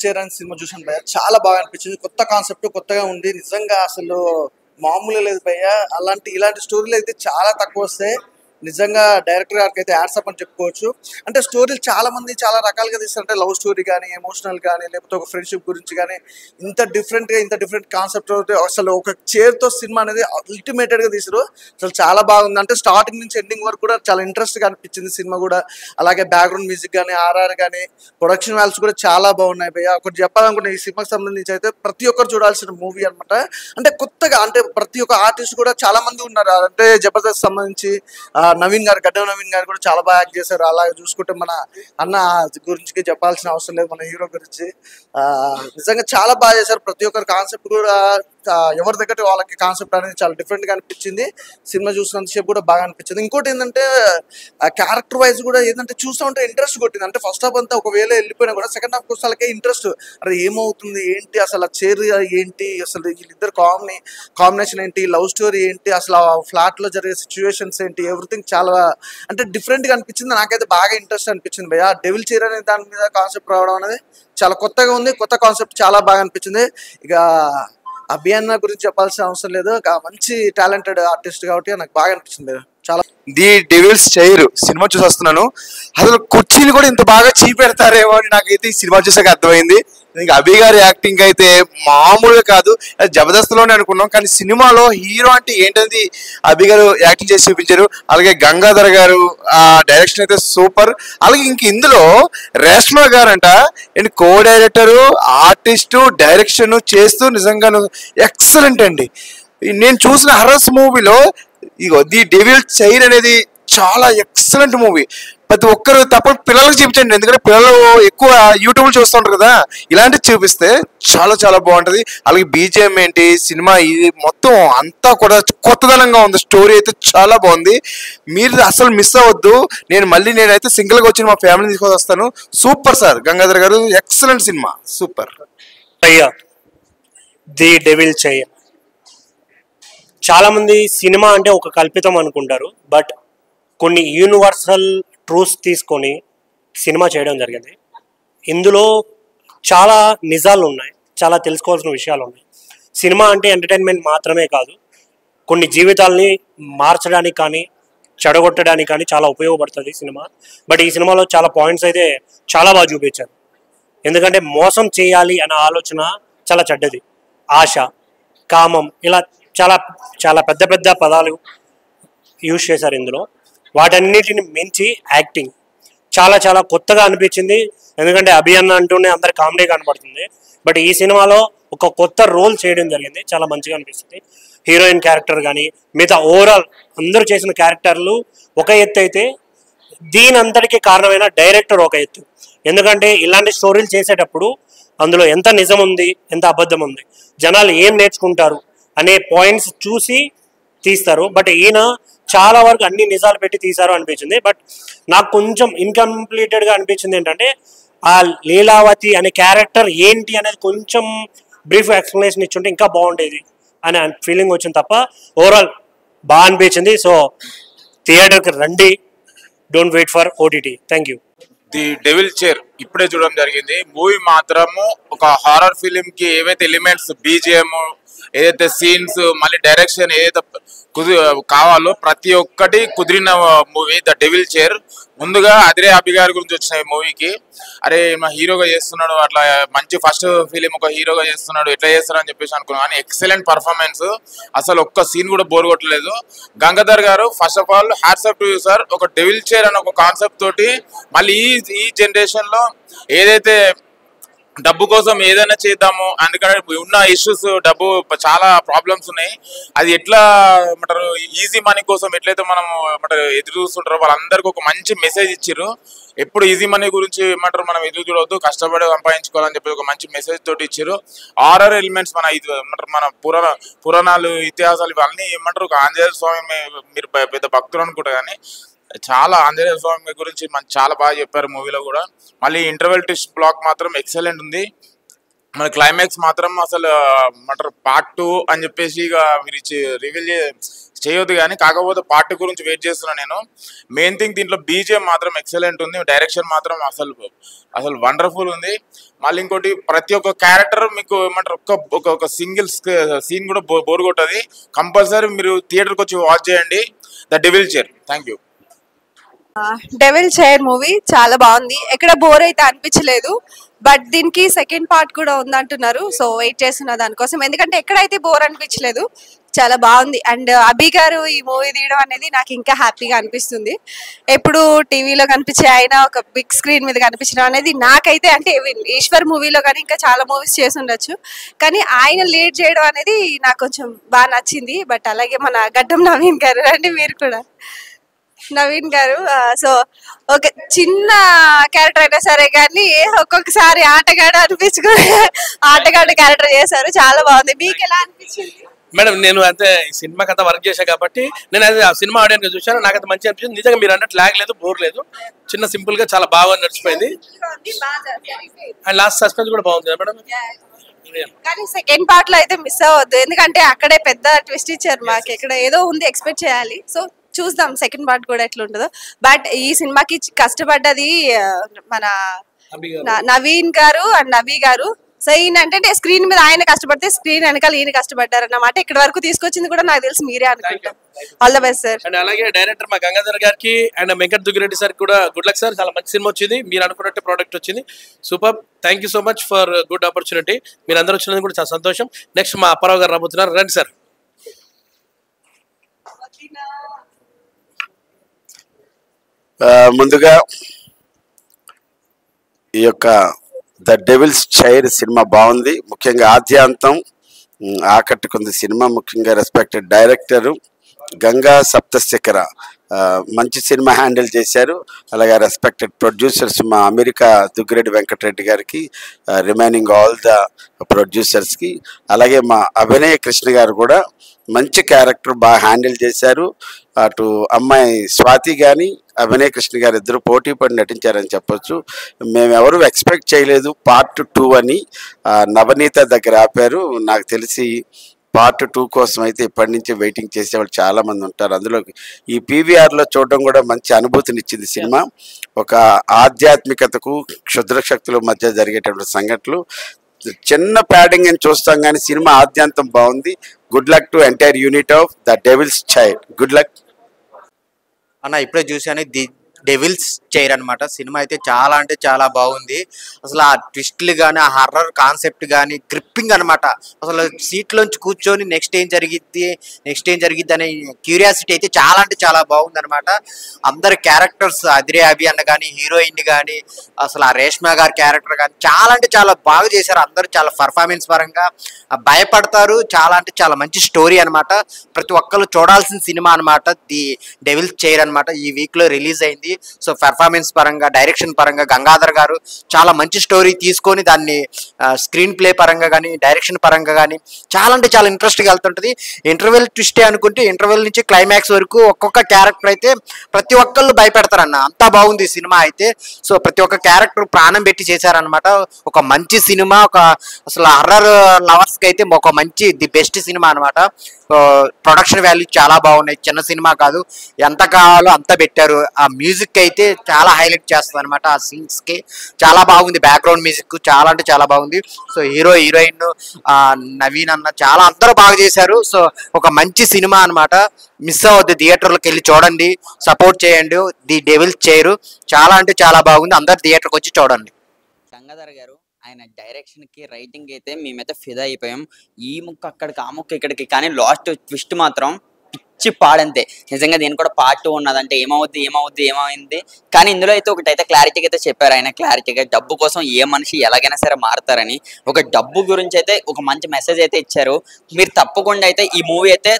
Chair cinema చూసాను భయ్య, చాలా బాగా అనిపించింది. కొత్త కాన్సెప్ట్, కొత్తగా ఉంది నిజంగా. అసలు మామూలు లేదు భయ్య. ఇలాంటి స్టోరీలు అయితే చాలా తక్కువ వస్తాయి. నిజంగా డైరెక్టర్ గారికి అయితే యాడ్సప్ అని చెప్పుకోవచ్చు. అంటే స్టోరీలు చాలా మంది చాలా రకాలుగా తీస్తారు. అంటే లవ్ స్టోరీ కానీ, ఎమోషనల్ కానీ, లేకపోతే ఒక ఫ్రెండ్షిప్ గురించి కానీ, ఇంత డిఫరెంట్ కాన్సెప్ట్. అసలు ఒక చైర్ తో సినిమా అనేది అల్టిమేటెడ్ గా తీసారు. అసలు చాలా బాగుంది. అంటే స్టార్టింగ్ నుంచి ఎండింగ్ వరకు కూడా చాలా ఇంట్రెస్ట్ గా అనిపించింది సినిమా కూడా. అలాగే బ్యాక్గ్రౌండ్ మ్యూజిక్ కానీ, ఆర్ఆర్ కానీ, ప్రొడక్షన్ వాల్యూస్ కూడా చాలా బాగున్నాయి భయ్య. ఒకటి చెప్పాలనుకున్న ఈ సినిమాకి సంబంధించి అయితే ప్రతి ఒక్కరు చూడాల్సిన మూవీ అనమాట. అంటే కొత్తగా, అంటే ప్రతి ఒక్క ఆర్టిస్ట్ కూడా చాలా మంది ఉన్నారు. అంటే జబర్దస్త్ సంబంధించి నవీన్ గారు, గడ్డ నవీన్ గారు కూడా చాలా బాగా యాక్ట్ చేశారు. అలాగే చూసుకుంటే మన అన్న గురించి చెప్పాల్సిన అవసరం లేదు, మన హీరో గురించి. నిజంగా చాలా బాగా చేశారు. ప్రతి ఒక్కరి కాన్సెప్ట్ కూడా ఎవరి దగ్గర వాళ్ళకి కాన్సెప్ట్ అనేది చాలా డిఫరెంట్ గా అనిపించింది. సినిమా చూసినంతసేపు కూడా బాగా అనిపించింది. ఇంకోటి ఏంటంటే క్యారెక్టర్ వైజ్ కూడా ఏంటంటే చూస్తూ ఉంటే ఇంట్రెస్ట్ కొట్టింది. అంటే ఫస్ట్ హాఫ్ అంతా ఒకవేళ వెళ్ళిపోయినా కూడా సెకండ్ హాఫ్ వచ్చే ఇంట్రెస్ట్, అరే ఏమవుతుంది ఏంటి, అసలు ఆ చైర్ ఏంటి, అసలు వీళ్ళిద్దరు కాంబినేషన్ ఏంటి, లవ్ స్టోరీ ఏంటి, అసలు ఆ ఫ్లాట్ లో జరిగే సిచ్యువేషన్స్ ఏంటి, ఎవ్రీథింగ్ చాలా అంటే డిఫరెంట్ గా అనిపించింది. నాకైతే బాగా ఇంట్రెస్ట్ అనిపించింది భయ్య. డెవిల్ చైర్ అనే దాని మీద కాన్సెప్ట్ రావడం అనేది చాలా కొత్తగా ఉంది. కొత్త కాన్సెప్ట్ చాలా బాగా అనిపించింది. ఇక అభియాన్ గురించి చెప్పాల్సిన అవసరం లేదు, మంచి టాలెంటెడ్ ఆర్టిస్ట్ కాబట్టి నాకు బాగా అనిపించింది చాలా. ది డెవిల్స్ చైర్ సినిమా చూసి వస్తున్నాను. అసలు కుర్చీలు కూడా ఇంత బాగా చీపెడతారేమో అని నాకైతే ఈ సినిమా చూసాక అర్థమైంది. ఇంకా అభి గారి యాక్టింగ్ అయితే మామూలుగా కాదు. జబర్దస్త్లోనే అనుకున్నాం, కానీ సినిమాలో హీరో అంటే ఏంటది అభి గారు యాక్టింగ్ చేసి చూపించారు. అలాగే గంగాధర్ గారు ఆ డైరెక్షన్ అయితే సూపర్. అలాగే ఇంక ఇందులో రేష్మా గారు అంట కో డైరెక్టరు, ఆర్టిస్టు, డైరెక్షన్ చేస్తూ నిజంగాను ఎక్సలెంట్ అండి. నేను చూసిన హర్రస్ మూవీలో ఇగో ది డెవిల్ చైర్ అనేది చాలా ఎక్సలెంట్ మూవీ. ప్రతి ఒక్కరు తప్ప పిల్లలకు చూపించండి, ఎందుకంటే పిల్లలు ఎక్కువ యూట్యూబ్ చూస్తూ ఉంటారు కదా. ఇలాంటివి చూపిస్తే చాలా చాలా బాగుంటది. అలాగే బీజిఎం ఏంటి, సినిమా ఇది మొత్తం అంతా కూడా కొత్తదనంగా ఉంది. స్టోరీ అయితే చాలా బాగుంది. మీరు అసలు మిస్ అవ్వద్దు. నేనైతే సింగిల్ గా వచ్చి మా ఫ్యామిలీ తీసుకొని వస్తాను. సూపర్ సార్ గంగాధర్ గారు, ఎక్సలెంట్ సినిమా, సూపర్. అయ్యా ది డెవిల్ చైర్, చాలా మంది సినిమా అంటే ఒక కల్పితం అనుకుంటారు, బట్ కొన్ని యూనివర్సల్ ట్రూత్స్ తీసుకొని సినిమా చేయడం జరిగింది. ఇందులో చాలా నిజాలు ఉన్నాయి, చాలా తెలుసుకోవాల్సిన విషయాలు ఉన్నాయి. సినిమా అంటే ఎంటర్టైన్మెంట్ మాత్రమే కాదు, కొన్ని జీవితాల్ని మార్చడానికి కానీ చెడగొట్టడానికి కానీ చాలా ఉపయోగపడుతుంది సినిమా. బట్ ఈ సినిమాలో చాలా పాయింట్స్ అయితే చాలా బాగా చూపించారు. ఎందుకంటే మోసం చేయాలి అనే ఆలోచన చాలా చెడ్డది. ఆశ, కామం, ఇలా చాలా చాలా పెద్ద పెద్ద పదాలు యూజ్ చేశారు ఇందులో. వాటన్నిటిని మించి యాక్టింగ్ చాలా చాలా కొత్తగా అనిపించింది. ఎందుకంటే అభియన్న అంటూనే అందరి కామెడీ కనపడుతుంది, బట్ ఈ సినిమాలో ఒక కొత్త రోల్ చేయడం జరిగింది, చాలా మంచిగా అనిపిస్తుంది. హీరోయిన్ క్యారెక్టర్ కానీ మిగతా ఓవరాల్ అందరూ చేసిన క్యారెక్టర్లు ఒక ఎత్తు అయితే, దీని అంతటికీ కారణమైన డైరెక్టర్ ఒక ఎత్తు. ఎందుకంటే ఇలాంటి స్టోరీలు చేసేటప్పుడు అందులో ఎంత నిజం ఉంది, ఎంత అబద్ధం ఉంది, జనాలు ఏం నేర్చుకుంటారు అనే పాయింట్స్ చూసి తీస్తారు. బట్ ఈయన చాలా వరకు అన్ని నిజాలు పెట్టి తీశారు అనిపించింది. బట్ నాకు కొంచెం ఇన్కంప్లీటెడ్గా అనిపించింది ఏంటంటే, ఆ లీలావతి అనే క్యారెక్టర్ ఏంటి అనేది కొంచెం బ్రీఫ్ ఎక్స్ప్లెనేషన్ ఇచ్చుంటే ఇంకా బాగుండేది అనే ఫీలింగ్ వచ్చింది తప్ప ఓవరాల్ బాగా అనిపించింది. సో థియేటర్కి రండి, don't wait for OTT. Thank you. The devil chair ఇప్పుడే చూడడం జరిగింది. మూవీ మాత్రము ఒక హారర్ ఫిలిం కి ఏవైతే ఎలిమెంట్స్, బీజిఎం, ఏదైతే సీన్స్, మళ్ళీ డైరెక్షన్ ఏదైతే కావాలో ప్రతి ఒక్కటి కుదిరిన మూవీ ద డెవిల్ చైర్. ముందుగా అదిరే అభి గారి గురించి వచ్చిన ఈ మూవీకి, అరే మా హీరోగా చేస్తున్నాడు, అట్లా మంచి ఫస్ట్ ఫిలిం ఒక హీరోగా చేస్తున్నాడు, ఎట్లా చేస్తాడు అని చెప్పేసి అనుకున్నాను. కానీ ఎక్సలెంట్ పర్ఫార్మెన్స్, అసలు ఒక్క సీన్ కూడా బోర్ కొట్టలేదు. గంగాధర్ గారు first of all hats to you sir. ఒక డెవిల్ చైర్ అనే ఒక కాన్సెప్ట్ తోటి మళ్ళీ ఈ జనరేషన్ లో ఏదైతే డబ్బు కోసం ఏదైనా చేద్దాము, అందుకని ఉన్న ఇష్యూస్, డబ్బు చాలా ప్రాబ్లమ్స్ ఉన్నాయి, అది ఎట్లా ఏమంటారు ఈజీ మనీ కోసం ఎట్లయితే మనం ఏమంటారు ఎదురు చూస్తుంటారో వాళ్ళందరికీ ఒక మంచి మెసేజ్ ఇచ్చారు. ఎప్పుడు ఈజీ మనీ గురించి ఏమంటారు మనం ఎదురు చూడవద్దు, కష్టపడి సంపాదించుకోవాలని చెప్పి ఒక మంచి మెసేజ్ తోటి ఇచ్చారు. ఆర్ఆర్ ఎలిమెంట్స్ మన ఇది ఏమంటారు మన పురాణాలు, ఇతిహాసాలు ఇవన్నీ ఏమంటారు ఒక ఆంజనేయ స్వామి మీరు పెద్ద భక్తులు అనుకుంటా, కానీ చాలా ఆంజనేయ స్వామి గురించి చాలా బాగా చెప్పారు మూవీలో కూడా. మళ్ళీ ఇంటర్వెల్ ట్విస్ట్ బ్లాక్ మాత్రం ఎక్సలెంట్ ఉంది. మన క్లైమాక్స్ మాత్రం అసలు పార్ట్ 2 అని చెప్పేసి ఇక మీరు రివీల్ చేయొద్దు, కానీ కాకపోతే పార్ట్ 2 గురించి వెయిట్ చేస్తున్నాను నేను. మెయిన్ థింగ్ దీంట్లో బీజిఎం మాత్రం ఎక్సలెంట్ ఉంది, డైరెక్షన్ మాత్రం అసలు వండర్ఫుల్ ఉంది. మళ్ళీ ఇంకోటి ప్రతి ఒక్క క్యారెక్టర్ మీకు ఏమంటారు ఒక సింగిల్ సీన్ కూడా బోర్ కొట్టది. కంపల్సరీ మీరు థియేటర్కి వచ్చి వాచ్ చేయండి the devil chair. Thank you. Devil chair movie చాలా బాగుంది, ఎక్కడ బోర్ అయితే అనిపించలేదు. బట్ దీనికి సెకండ్ పార్ట్ కూడా ఉందంటున్నారు, సో వెయిట్ చేస్తున్నా దానికోసం. ఎందుకంటే ఎక్కడైతే బోర్ అనిపించలేదు, చాలా బాగుంది. అండ్ అభి గారు ఈ మూవీ తీయడం అనేది నాకు ఇంకా హ్యాపీగా అనిపిస్తుంది. ఎప్పుడు టీవీలో కనిపించే ఆయన ఒక బిగ్ స్క్రీన్ మీద కనిపించడం అనేది నాకైతే, అంటే ఈశ్వర్ మూవీలో కానీ ఇంకా చాలా మూవీస్ చేసి ఉండొచ్చు, కానీ ఆయన లీడ్ చేయడం అనేది నాకు కొంచెం బాగా నచ్చింది. బట్ అలాగే మన గడ్డం నవీన్ గారు, అంటే మీరు కూడా నవీన్ గారు, సో ఒక చిన్న క్యారెక్టర్ అయినా సరే కానీ ఒక్కొక్కసారి ఆటగాడు అనిపించుకుని ఆటగాడు క్యారెక్టర్ చేశారు, చాలా బాగుంది. మీకు ఎలా అనిపించింది? మేడం, నేను అయితే ఈ సినిమాకి అంతా వర్క్ చేశాను కాబట్టి నేను అయితే ఆ సినిమా ఆడియన్స్ చూశాను, నాకు అయితే మంచిగా అనిపించింది. నిజంగా మీరు అన్నట్టు లాగ్ లేదు, బోర్ లేదు, చిన్న సింపుల్ గా చాలా బాగా నడిచిపోయింది. అండ్ లాస్ట్ సస్పెన్స్ కూడా బాగుంది మేడం. కానీ సెకండ్ పార్ట్ లో అయితే మిస్ అవ్వద్దు, ఎందుకంటే అక్కడే పెద్ద ట్విస్ట్ ఇచ్చారు మాకు. ఇక్కడ ఏదో ఉంది, ఎక్స్పెక్ట్ చేయాలి. సో చూద్దాం సెకండ్ పార్ట్ కూడా ఎట్లా ఉంటుందో. బట్ ఈ సినిమాకి కష్టపడ్డది మన నవీన్ గారు అండ్ నవీ గారు. సో ఈయన అంటే స్క్రీన్ మీద ఆయన కష్టపడితే స్క్రీన్ వెనకాల ఈయన కష్టపడ్డారు అన్నమాట. ఇక్కడ వరకు తీసుకొచ్చింది కూడా నాకు తెలిసి మీరే అనుకుంటాం. All the best sir. And అలాగే డైరెక్టర్ మా గంగాధర్ గారికి అండ్ వెంకట్ దుగ్గిరెడ్డి సార్ కూడా గుడ్ లక్ సార్. చాలా మంచి సినిమా వచ్చింది, మీరు అనుకున్నట్టు ప్రోడక్ట్ వచ్చింది. Super, thank you so much for good opportunity. మీరు అందరూ వచ్చినందుకు కూడా చాలా సంతోషం. నెక్స్ట్ మా అప్పారావు గారు రాబోతున్నారు, రండి సార్. ముందుగా ఈ యొక్క ద డెవిల్స్ చైర్ సినిమా బాగుంది, ముఖ్యంగా ఆద్యాంతం ఆకట్టుకుంది సినిమా. ముఖ్యంగా రెస్పెక్టెడ్ డైరెక్టరు గంగా సప్తశిఖర మంచి సినిమా హ్యాండిల్ చేశారు. అలాగే రెస్పెక్టెడ్ ప్రొడ్యూసర్స్ మా అమెరికా దుగ్గిరెడ్డి వెంకటరెడ్డి గారికి, రిమైనింగ్ ఆల్ ద ప్రొడ్యూసర్స్కి, అలాగే మా అభినయ కృష్ణ గారు కూడా మంచి క్యారెక్టర్ బాగా హ్యాండిల్ చేశారు. అటు అమ్మాయి స్వాతి కానీ అభినయ కృష్ణ గారు ఇద్దరు పోటీ పడి నటించారని చెప్పొచ్చు. మేమెవరు ఎక్స్పెక్ట్ చేయలేదు పార్ట్ 2 అని. నవనీత దగ్గర ఆపారు. నాకు తెలిసి పార్ట్ 2 కోసం అయితే ఇప్పటి నుంచి వెయిటింగ్ చేసేవాళ్ళు చాలామంది ఉంటారు. అందులో ఈ పీవీఆర్లో చూడడం కూడా మంచి అనుభూతినిచ్చింది సినిమా. ఒక ఆధ్యాత్మికతకు క్షుద్ర శక్తుల మధ్య జరిగేటటువంటి సంఘటనలు, చిన్న ప్యాడింగ్ అని చూస్తాం కానీ సినిమా ఆద్యంతం బాగుంది. Good luck to entire unit of the devil's chair. Good luck అన్న. ఇప్పుడే చూసాను ది డెవిల్స్ చైర్ అనమాట. సినిమా అయితే చాలా అంటే చాలా బాగుంది. అసలు ఆ ట్విస్ట్లు కానీ, ఆ హర్రర్ కాన్సెప్ట్ కానీ గ్రిప్పింగ్ అనమాట. అసలు సీట్లోంచి కూర్చొని నెక్స్ట్ ఏం జరిగిద్ది అనే క్యూరియాసిటీ అయితే చాలా అంటే చాలా బాగుంది అనమాట. అందరి క్యారెక్టర్స్, అదిరే అభి అన్న కానీ, హీరోయిన్ కానీ, అసలు ఆ రేష్మా గారి క్యారెక్టర్ కానీ చాలా అంటే చాలా బాగా చేశారు. అందరూ చాలా పర్ఫార్మెన్స్ పరంగా భయపడతారు. చాలా అంటే చాలా మంచి స్టోరీ అనమాట. ప్రతి ఒక్కరు చూడాల్సిన సినిమా అనమాట ది డెవిల్స్ చైర్ అనమాట. ఈ వీక్ లో రిలీజ్ అయింది. సో పెర్ఫార్మెన్స్ పరంగా, డైరెక్షన్ పరంగా గంగాధర్ గారు చాలా మంచి స్టోరీ తీసుకొని దాన్ని స్క్రీన్ ప్లే పరంగా కానీ, డైరెక్షన్ పరంగా కానీ చాలా అంటే చాలా ఇంట్రెస్ట్గా వెళ్తుంటుంది. ఇంటర్వెల్ ట్విస్టే అనుకుంటే ఇంటర్వెల్ నుంచి క్లైమాక్స్ వరకు ఒక్కొక్క క్యారెక్టర్ అయితే ప్రతి ఒక్కళ్ళు భయపెడతారన్న, అంతా బాగుంది సినిమా అయితే. సో ప్రతి ఒక్క క్యారెక్టర్ ప్రాణం పెట్టి చేశారనమాట. ఒక మంచి సినిమా, ఒక అసలు హర్రర్ లవర్స్కి అయితే ఒక మంచి ది బెస్ట్ సినిమా అనమాట. ప్రొడక్షన్ వాల్యూ చాలా బాగున్నాయి, చిన్న సినిమా కాదు, ఎంత కావాలో అంత పెట్టారు. ఆ మ్యూజిక్ అయితే చాలా హైలైట్ చేస్తుంది అనమాట. ఆ సీన్స్కి చాలా బాగుంది, బ్యాక్గ్రౌండ్ మ్యూజిక్ చాలా అంటే చాలా బాగుంది. సో హీరోయిన్ నవీన్ అన్న చాలా అందరూ బాగా చేశారు. సో ఒక మంచి సినిమా అనమాట. మిస్ అవ్వద్దు, థియేటర్లోకి వెళ్ళి చూడండి, సపోర్ట్ చేయండి. ది డెవిల్స్ చైర్ చాలా అంటే చాలా బాగుంది, అందరు థియేటర్కి వచ్చి చూడండి. గంగాధర్ గారు ఆయన డైరెక్షన్ కి, రైటింగ్ అయితే మేమైతే ఫిదా అయిపోయాం. ఈ ముక్క అక్కడికి, ఆ ముక్క ఇక్కడికి, కానీ లాస్ట్ ట్విస్ట్ మాత్రం పిచ్చి పాడంతే. నిజంగా దీని కూడా పార్ట్ 2 ఉన్నదంటే ఏమైంది. కానీ ఇందులో అయితే ఒకటైతే క్లారిటీగా అయితే చెప్పారు ఆయన, క్లారిటీగా డబ్బు కోసం ఏ మనిషి ఎలాగైనా సరే మారుతారని. ఒక డబ్బు గురించి అయితే ఒక మంచి మెసేజ్ అయితే ఇచ్చారు. మీరు తప్పకుండా అయితే ఈ మూవీ అయితే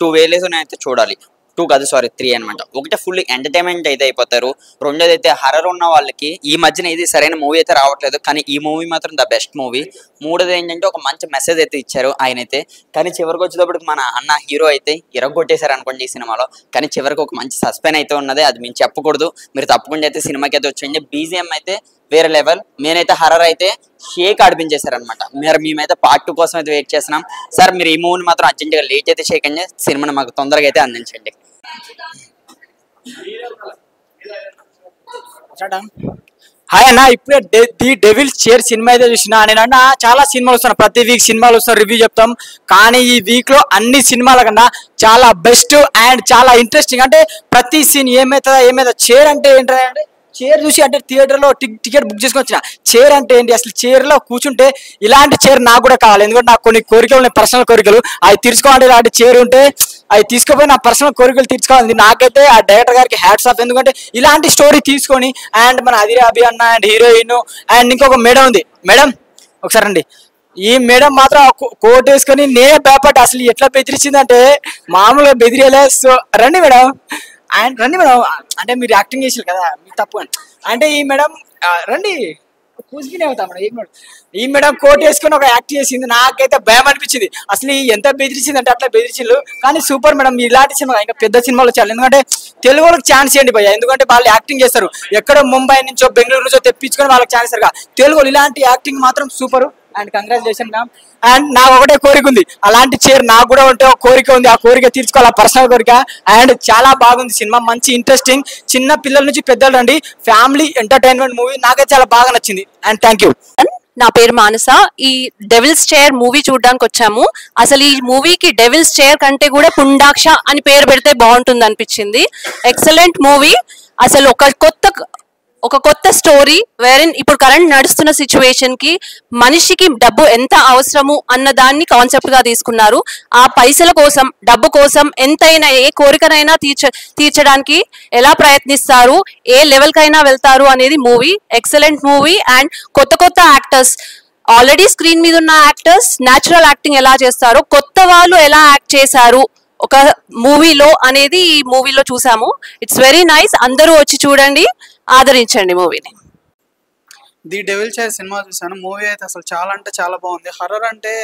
టూ వేలేస్ అయితే చూడాలి. 2 కాదు, సారీ 3 అనమాట. ఒకటే ఫుల్ ఎంటర్టైన్మెంట్ అయితే అయిపోతారు. రెండోది అయితే హర్రర్ ఉన్న వాళ్ళకి ఈ మధ్యన ఇది సరైన మూవీ అయితే రావట్లేదు, కానీ ఈ మూవీ మాత్రం ద బెస్ట్ మూవీ. మూడోది ఏంటంటే ఒక మంచి మెసేజ్ అయితే ఇచ్చారు ఆయన అయితే. కానీ చివరికి వచ్చేటప్పటికి మన అన్న హీరో అయితే ఇరగొట్టేశారు అనుకోండి ఈ సినిమాలో. కానీ చివరికి ఒక మంచి సస్పెన్స్ అయితే ఉన్నది, అది మేము చెప్పకూడదు. మీరు తప్పకుండా అయితే సినిమాకి అయితే వచ్చేయండి. బీజిఎం అయితే వేరే లెవెల్. నేనైతే హర్రర్ అయితే షేక్ ఆడిపించేశారనమాట. మేమైతే పార్ట్ 2 కోసం అయితే వెయిట్ చేస్తున్నాం. సార్ మీరు ఈ మూవీని మాత్రం అర్జెంట్గా లేట్ అయితే షేక్ అని సినిమాని మాకు తొందరగా అయితే అందించండి. హాయ్ అన్న, ఇప్పుడే ది డెవిల్స్ చైర్ సినిమా అయితే చూసిన. నేనన్నా చాలా సినిమాలు వస్తున్నాను, ప్రతి వీక్ సినిమాలు వస్తాం, రివ్యూ చెప్తాం. కానీ ఈ వీక్ లో అన్ని సినిమాల కన్నా చాలా బెస్ట్ అండ్ చాలా ఇంట్రెస్టింగ్. అంటే ప్రతి సీన్ ఏమైతుందా చైర్ అంటే ఏంటంటే చైర్ చూసి అంటే థియేటర్లో టికెట్ బుక్ చేసుకొని వచ్చిన. చైర్ అంటే ఏంటి, అసలు చైర్లో కూర్చుంటే ఇలాంటి చైర్ నాకు కూడా కావాలి. ఎందుకంటే నాకు కొన్ని కోరికలు ఉన్నాయి, పర్సనల్ కోరికలు. అవి తీర్చుకోవాలంటే ఇలాంటి చైర్ ఉంటే అవి తీసుకుపోయి నా పర్సనల్ కోరికలు తీర్చుకోవాలి. నాకైతే ఆ డైరెక్టర్ గారికి హ్యాట్స్ ఆఫ్. ఎందుకంటే ఇలాంటి స్టోరీ తీసుకొని అండ్ మన అదిరా అభి అన్న అండ్ హీరోయిన్ అండ్ ఇంకొక మేడం ఉంది. మేడం ఒకసారి అండి, ఈ మేడం మాత్రం కోట్ వేసుకొని నేనే భయపడ్డా. అసలు ఎట్లా బెదిరించిందంటే మామూలుగా బెదిరేలే. సో రండి మేడం, అండ్ రండి మేడం, అంటే మీరు యాక్టింగ్ చేసారు కదా, మీరు తప్పు అంటే ఈ మేడం రండి కూసుకునే అవుతా మేడం. ఈ మేడం కోట్ వేసుకొని ఒక యాక్ట్ చేసింది, నాకైతే భయం అనిపించింది. అసలు ఎంత బెదిరించింది అంటే అట్లా బెదిరించిండు. కానీ సూపర్ మేడం, ఇలాంటి సినిమా ఇంకా పెద్ద సినిమాలు వచ్చారు. ఎందుకంటే తెలుగు వాళ్ళకి ఛాన్స్ ఇవ్వండి భయ్య, ఎందుకంటే వాళ్ళు యాక్టింగ్ చేస్తారు. ఎక్కడో ముంబై నుంచో బెంగళూరు నుంచో తెప్పించుకొని వాళ్ళకి ఛాన్స్ ఇస్తారు. తెలుగు ఇలాంటి యాక్టింగ్ మాత్రం super and congratulation ma'am. And నాకు ఒకటే కోరిక ఉంది, అలాంటి చైర్ నాకు కూడా ఉంటే ఒక కోరిక ఉంది, ఆ కోరిక తీర్చుకోవాలి, ఆ పర్సనల్ కోరిక. అండ్ చాలా బాగుంది సినిమా, మంచి ఇంట్రెస్టింగ్, చిన్న పిల్లల నుంచి పెద్దలు రండి, ఫ్యామిలీ ఎంటర్టైన్మెంట్ మూవీ. నాకైతే చాలా బాగా నచ్చింది అండ్ థ్యాంక్ యూ. నా పేరు మానస. ఈ డెవిల్స్ చైర్ మూవీ చూడడానికి వచ్చాము. అసలు ఈ మూవీకి డెవిల్స్ చైర్ కంటే కూడా పుండాక్ష అని పేరు పెడితే బాగుంటుంది అనిపించింది. Excellent movie. అసలు ఒక కొత్త స్టోరీ వేరెన్ ఇప్పుడు కరెంట్ నడుస్తున్న సిచ్యువేషన్ కి మనిషికి డబ్బు ఎంత అవసరము అన్న దాన్ని కాన్సెప్ట్ గా తీసుకున్నారు. ఆ పైసల కోసం, డబ్బు కోసం ఎంతైనా ఏ కోరికనైనా తీర్చడానికి ఎలా ప్రయత్నిస్తారు, ఏ లెవెల్ కైనా వెళ్తారు అనేది మూవీ. Excellent movie. అండ్ కొత్త యాక్టర్స్, ఆల్రెడీ స్క్రీన్ మీద ఉన్న యాక్టర్స్ న్యాచురల్ యాక్టింగ్ ఎలా చేస్తారు, కొత్త వాళ్ళు ఎలా యాక్ట్ చేశారు ఒక మూవీలో అనేది ఈ మూవీలో చూసాము. It's very nice. అందరూ వచ్చి చూడండి, ఆదరించండి మూవీని. ది డెవిల్ చైర్ సినిమా చూసాను. మూవీ అయితే అసలు చాలా అంటే చాలా బాగుంది. హర్రర్ అంటే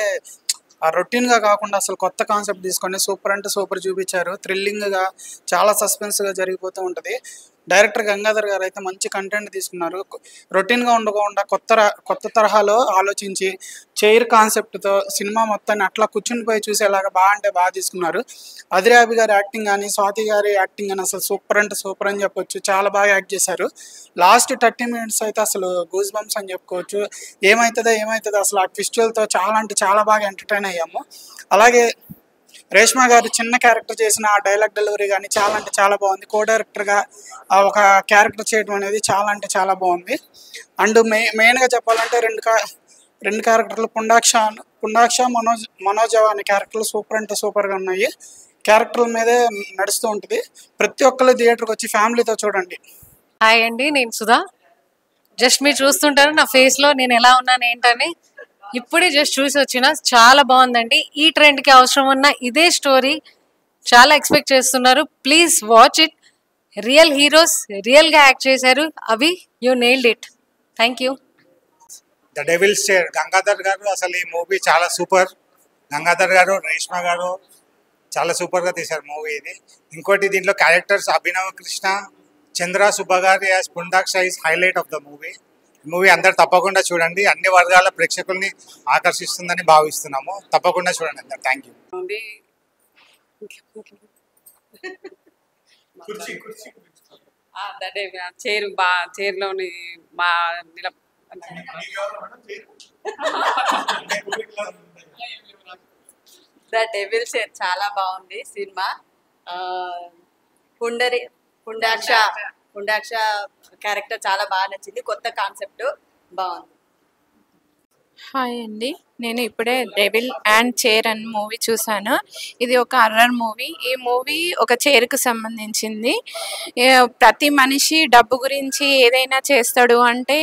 రొటీన్ గా కాకుండా అసలు కొత్త కాన్సెప్ట్ తీసుకొని సూపర్ అంటే సూపర్ చూపించారు. థ్రిల్లింగ్ గా, చాలా సస్పెన్స్ గా జరిగిపోతూ ఉంటది. డైరెక్టర్ గంగాధర్ గారు అయితే మంచి కంటెంట్ తీసుకున్నారు. రొటీన్ గా ఉండకుండా కొత్త తరహాలో ఆలోచించి చైర్ కాన్సెప్ట్ తో సినిమా మొత్తాన్ని అట్లా కూర్చుని పోయి చూసేలాగా బాగా తీసుకున్నారు. అదిరాబి గారి యాక్టింగ్ కానీ, స్వాతి గారి యాక్టింగ్ కానీ అసలు సూపర్ అంటే సూపర్ అని చెప్పొచ్చు. చాలా బాగా యాక్ట్ చేశారు. లాస్ట్ 30 minutes అయితే అసలు గూస్ బంప్స్ అని చెప్పుకోవచ్చు. ఏమవుతుందో అసలు ఆ ట్విస్టులతో చాలా అంటే చాలా బాగా ఎంటర్టైన్ అయ్యాము. అలాగే రేష్మా గారు చిన్న క్యారెక్టర్ చేసిన ఆ డైలాగ్ డెలివరీ కానీ చాలా అంటే చాలా బాగుంది. కో డైరెక్టర్గా ఒక క్యారెక్టర్ చేయడం అనేది చాలా అంటే చాలా బాగుంది. అండ్ మెయిన్గా చెప్పాలంటే రెండు క్యారెక్టర్లు పుండాక్ష మనోజవ అనే క్యారెక్టర్లు సూపర్ అంటే సూపర్గా ఉన్నాయి. క్యారెక్టర్ల మీదే నడుస్తూ ఉంటుంది. ప్రతి ఒక్కరు థియేటర్కి వచ్చి ఫ్యామిలీతో చూడండి. హాయ్ అండి, నేను సుధా. జస్ట్ మీరు చూస్తుంటారు నా ఫేస్లో నేను ఎలా ఉన్నాను ఏంటని. ఇప్పుడే జస్ట్ చూసి వచ్చిన, చాలా బాగుందండి. ఈ ట్రెండ్కి అవసరం ఉన్న ఇదే స్టోరీ చాలా ఎక్స్పెక్ట్ చేస్తున్నారు. Please watch it. Real heroes రియల్గా యాక్ట్ చేశారు. అవి you nailed it. Thank you. The devil's chair Gangadhar garu, అసలు ఈ మూవీ చాలా సూపర్. గంగాధర్ గారు, రేష్మా గారు చాలా సూపర్గా తీశారు మూవీ ఇది. ఇంకోటి దీంట్లో క్యారెక్టర్స్ అభినవ్ కృష్ణ, చంద్ర సుబ్బగారి యాజ్ పుండాక్ష is highlight of the movie. Movie అందరు తప్పకుండా చూడండి. అన్ని వర్గాల ప్రేక్షకుల్ని ఆకర్షిస్తుందని భావిస్తున్నాము. తప్పకుండా చూడండి అందరు. Thank you. చైర్లోని మా ద డెవిల్ చైర్ చాలా బాగుంది సినిమా. పుండాక్ష క్యారెక్టర్ చాలా బాగా నచ్చింది. కొత్త కాన్సెప్ట్ బాగుంది. హాయ్ అండి, నేను ఇప్పుడే డెవిల్ అండ్ చైర్ అనే మూవీ చూసాను. ఇది ఒక హర్రర్ మూవీ. ఈ మూవీ ఒక చైర్కు సంబంధించింది. ప్రతి మనిషి డబ్బు గురించి ఏదైనా చేస్తాడు అంటే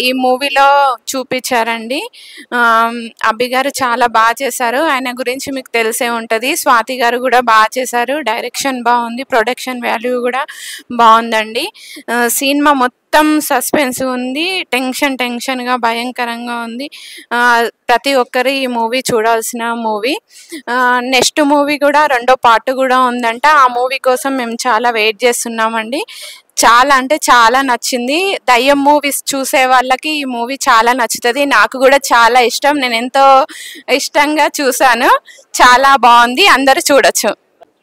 ఈ మూవీలో చూపించారండి. అభి గారు చాలా బాగా చేశారు. ఆయన గురించి మీకు తెలిసే ఉంటుంది. స్వాతి గారు కూడా బాగా చేశారు. డైరెక్షన్ బాగుంది, ప్రొడక్షన్ వాల్యూ కూడా బాగుందండి. సినిమా మొత్తం సస్పెన్స్ ఉంది, టెన్షన్గా భయంకరంగా ఉంది. ప్రతి ఒక్కరు ఈ మూవీ చూడాల్సిన మూవీ. నెక్స్ట్ మూవీ కూడా 2వ పార్ట్ కూడా ఉందంట. ఆ మూవీ కోసం మేము చాలా వెయిట్ చేస్తున్నామండి. చాలా అంటే చాలా నచ్చింది. దయ్యం మూవీస్ చూసే వాళ్ళకి ఈ మూవీ చాలా నచ్చుతుంది. నాకు కూడా చాలా ఇష్టం. నేను ఎంతో ఇష్టంగా చూసాను. చాలా బాగుంది. అందరూ చూడొచ్చు.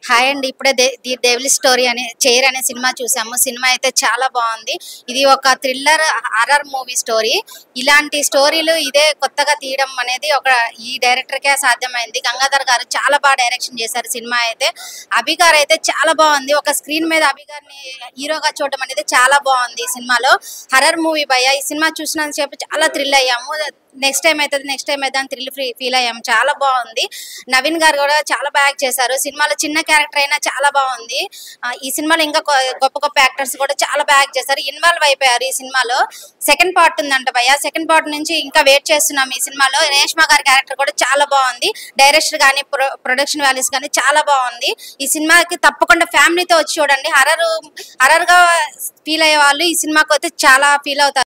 హాయ్ అండి, ఇప్పుడే ది డెవిల్ స్టోరీ అనే చైర్ అనే సినిమా చూసాము. సినిమా అయితే చాలా బాగుంది. ఇది ఒక థ్రిల్లర్ హారర్ మూవీ స్టోరీ. ఇలాంటి స్టోరీలు ఇదే కొత్తగా తీయడం అనేది ఈ డైరెక్టర్కే సాధ్యమైంది. గంగాధర్ గారు చాలా బాగా డైరెక్షన్ చేశారు. సినిమా అయితే అభి గారు అయితే చాలా బాగుంది. ఒక స్క్రీన్ మీద అభి గారిని హీరోగా చూడడం అనేది చాలా బాగుంది. ఈ సినిమాలో హర్రర్ మూవీ భయ్య. ఈ సినిమా చూసినంతసేపు చాలా థ్రిల్ అయ్యాము. నెక్స్ట్ టైం అవుతుంది అని థ్రిల్ ఫీల్ అయ్యాము. చాలా బాగుంది. నవీన్ గారు కూడా చాలా బాగా చేశారు. సినిమాలో చిన్న క్యారెక్టర్ అయినా చాలా బాగుంది. ఈ సినిమాలో ఇంకా గొప్ప గొప్ప యాక్టర్స్ కూడా చాలా బాగా చేశారు. ఇన్వాల్వ్ అయిపోయారు ఈ సినిమాలో. సెకండ్ పార్ట్ ఉందంట భయ్య. సెకండ్ పార్ట్ నుంచి ఇంకా వెయిట్ చేస్తున్నాం. ఈ సినిమాలో రేష్మా గారి క్యారెక్టర్ కూడా చాలా బాగుంది. డైరెక్టర్ కానీ ప్రొడక్షన్ వాల్యూస్ కానీ చాలా బాగుంది. ఈ సినిమాకి తప్పకుండా ఫ్యామిలీతో వచ్చి చూడండి. హర్రర్ గా ఫీల్ అయ్యే వాళ్ళు ఈ సినిమాకి అయితే చాలా ఫీల్ అవుతారు.